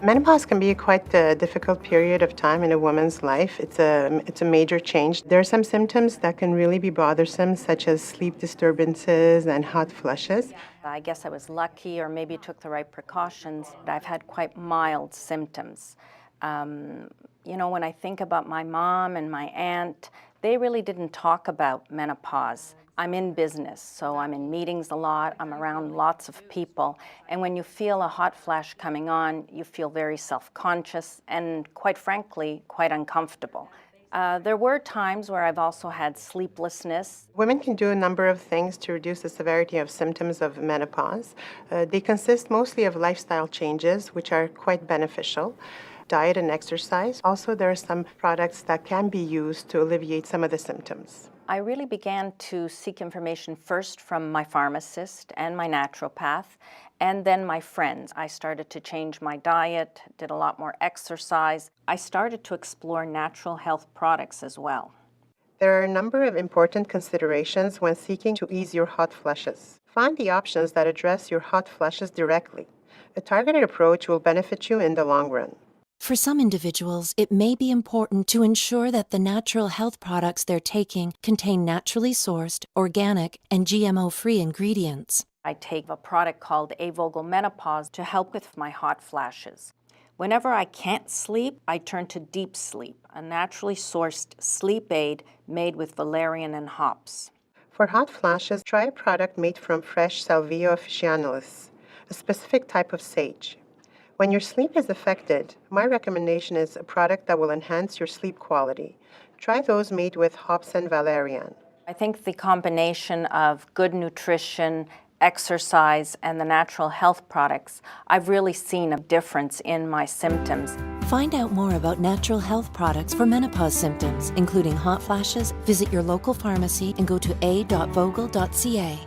Menopause can be quite a difficult period of time in a woman's life. It's a major change. There are some symptoms that can really be bothersome, such as sleep disturbances and hot flushes. I guess I was lucky or maybe took the right precautions. I've had quite mild symptoms. Um, when I think about my mom and my aunt, they really didn't talk about menopause. I'm in business, so I'm in meetings a lot, I'm around lots of people, and when you feel a hot flash coming on, you feel very self-conscious and, quite frankly, quite uncomfortable. There were times where I've also had sleeplessness. Women can do a number of things to reduce the severity of symptoms of menopause. They consist mostly of lifestyle changes, which are quite beneficial. Diet and exercise. Also, there are some products that can be used to alleviate some of the symptoms. I really began to seek information first from my pharmacist and my naturopath, and then my friends. I started to change my diet, did a lot more exercise. I started to explore natural health products as well. There are a number of important considerations when seeking to ease your hot flushes. Find the options that address your hot flushes directly. A targeted approach will benefit you in the long run. For some individuals, it may be important to ensure that the natural health products they're taking contain naturally sourced, organic, and GMO-free ingredients. I take a product called Avogel Menopause to help with my hot flashes. Whenever I can't sleep, I turn to Deep Sleep, a naturally sourced sleep aid made with valerian and hops. For hot flashes, try a product made from fresh Salvia officinalis, a specific type of sage. When your sleep is affected, my recommendation is a product that will enhance your sleep quality. Try those made with hops and valerian. I think the combination of good nutrition, exercise, and the natural health products, I've really seen a difference in my symptoms. Find out more about natural health products for menopause symptoms, including hot flashes. Visit your local pharmacy and go to a.vogel.ca.